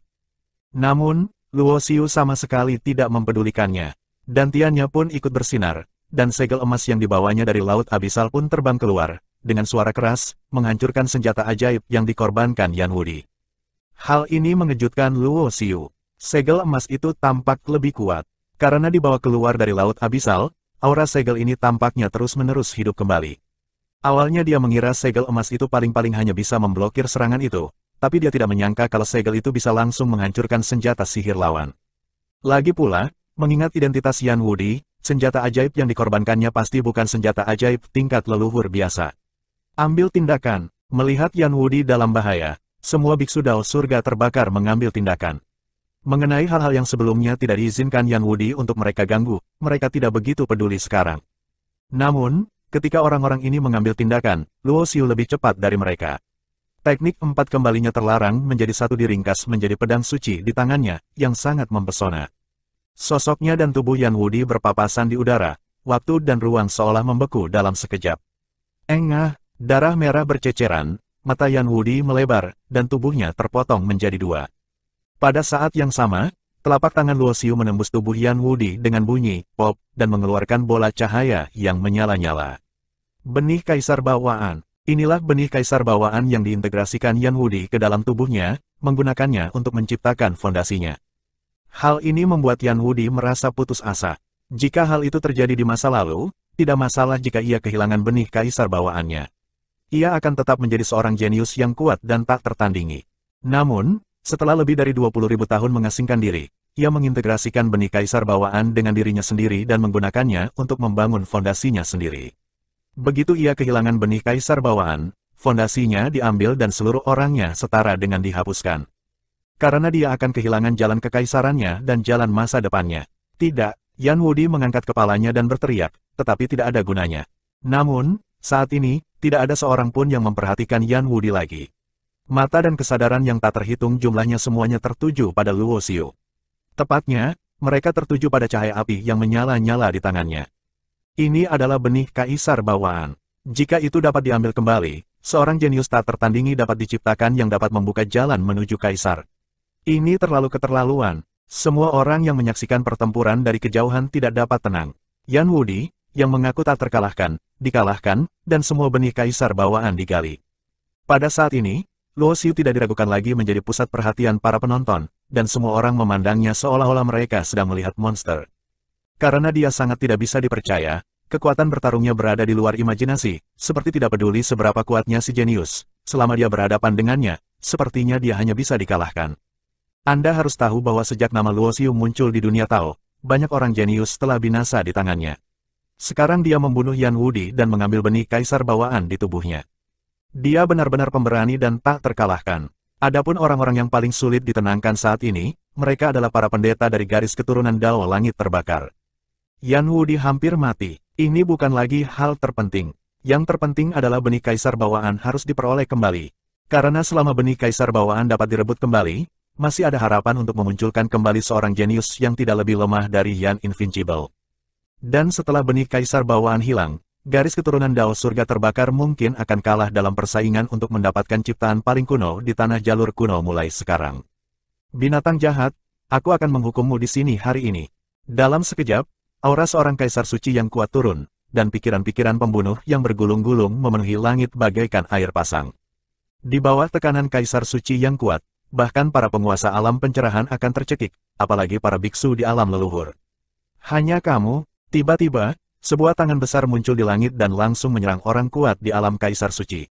Namun, Luo Xiu sama sekali tidak mempedulikannya. Dantiannya pun ikut bersinar, dan segel emas yang dibawanya dari Laut Abisal pun terbang keluar, dengan suara keras, menghancurkan senjata ajaib yang dikorbankan Yan Wudi. Hal ini mengejutkan Luo Xiu. Segel emas itu tampak lebih kuat. Karena dibawa keluar dari Laut Abisal, aura segel ini tampaknya terus-menerus hidup kembali. Awalnya dia mengira segel emas itu paling-paling hanya bisa memblokir serangan itu, tapi dia tidak menyangka kalau segel itu bisa langsung menghancurkan senjata sihir lawan. Lagi pula, mengingat identitas Yan Wudi, senjata ajaib yang dikorbankannya pasti bukan senjata ajaib tingkat leluhur biasa. Ambil tindakan. Melihat Yan Wudi dalam bahaya, semua biksu Dao surga terbakar mengambil tindakan. Mengenai hal-hal yang sebelumnya tidak diizinkan Yan Wudi untuk mereka ganggu, mereka tidak begitu peduli sekarang. Namun, ketika orang-orang ini mengambil tindakan, Luo Xiu lebih cepat dari mereka. Teknik 4 kembalinya terlarang menjadi satu diringkas menjadi pedang suci di tangannya, yang sangat mempesona. Sosoknya dan tubuh Yan Wudi berpapasan di udara, waktu dan ruang seolah membeku dalam sekejap. Engah, darah merah berceceran, mata Yan Wudi melebar, dan tubuhnya terpotong menjadi 2. Pada saat yang sama, telapak tangan Luo Xiu menembus tubuh Yan Wudi dengan bunyi, pop, dan mengeluarkan bola cahaya yang menyala-nyala. Benih Kaisar Bawaan. Inilah benih Kaisar Bawaan yang diintegrasikan Yan Wudi ke dalam tubuhnya, menggunakannya untuk menciptakan fondasinya. Hal ini membuat Yan Wudi merasa putus asa. Jika hal itu terjadi di masa lalu, tidak masalah jika ia kehilangan benih Kaisar Bawaannya. Ia akan tetap menjadi seorang jenius yang kuat dan tak tertandingi. Namun, setelah lebih dari 20.000 tahun mengasingkan diri, ia mengintegrasikan benih Kaisar Bawaan dengan dirinya sendiri dan menggunakannya untuk membangun fondasinya sendiri. Begitu ia kehilangan benih Kaisar Bawaan, fondasinya diambil dan seluruh orangnya setara dengan dihapuskan. Karena dia akan kehilangan jalan kekaisarannya dan jalan masa depannya. Tidak, Yan Wudi mengangkat kepalanya dan berteriak, tetapi tidak ada gunanya. Namun, saat ini, tidak ada seorang pun yang memperhatikan Yan Wudi lagi. Mata dan kesadaran yang tak terhitung jumlahnya semuanya tertuju pada Luo Xiu. Tepatnya, mereka tertuju pada cahaya api yang menyala-nyala di tangannya. Ini adalah benih Kaisar Bawaan. Jika itu dapat diambil kembali, seorang jenius tak tertandingi dapat diciptakan yang dapat membuka jalan menuju Kaisar. Ini terlalu keterlaluan. Semua orang yang menyaksikan pertempuran dari kejauhan tidak dapat tenang. Yan Wudi, yang mengaku tak terkalahkan, dikalahkan, dan semua benih Kaisar Bawaan digali. Pada saat ini, Luo Xiu tidak diragukan lagi menjadi pusat perhatian para penonton, dan semua orang memandangnya seolah-olah mereka sedang melihat monster. Karena dia sangat tidak bisa dipercaya, kekuatan bertarungnya berada di luar imajinasi, seperti tidak peduli seberapa kuatnya si jenius. Selama dia berhadapan dengannya, sepertinya dia hanya bisa dikalahkan. Anda harus tahu bahwa sejak nama Luo Xiu muncul di dunia Tao, banyak orang jenius telah binasa di tangannya. Sekarang dia membunuh Yan Wudi dan mengambil benih Kaisar Bawaan di tubuhnya. Dia benar-benar pemberani dan tak terkalahkan. Adapun orang-orang yang paling sulit ditenangkan saat ini, mereka adalah para pendeta dari garis keturunan Dao Langit Terbakar. Yan Wudi hampir mati. Ini bukan lagi hal terpenting. Yang terpenting adalah benih Kaisar Bawaan harus diperoleh kembali. Karena selama benih Kaisar Bawaan dapat direbut kembali, masih ada harapan untuk memunculkan kembali seorang jenius yang tidak lebih lemah dari Yan Invincible. Dan setelah benih Kaisar Bawaan hilang, garis keturunan Dao Surga Terbakar mungkin akan kalah dalam persaingan untuk mendapatkan ciptaan paling kuno di tanah jalur kuno mulai sekarang. Binatang jahat, aku akan menghukummu di sini hari ini. Dalam sekejap, aura seorang Kaisar Suci yang kuat turun, dan pikiran-pikiran pembunuh yang bergulung-gulung memenuhi langit bagaikan air pasang. Di bawah tekanan Kaisar Suci yang kuat, bahkan para penguasa alam pencerahan akan tercekik, apalagi para biksu di alam leluhur. Hanya kamu, tiba-tiba, sebuah tangan besar muncul di langit dan langsung menyerang orang kuat di alam Kaisar Suci.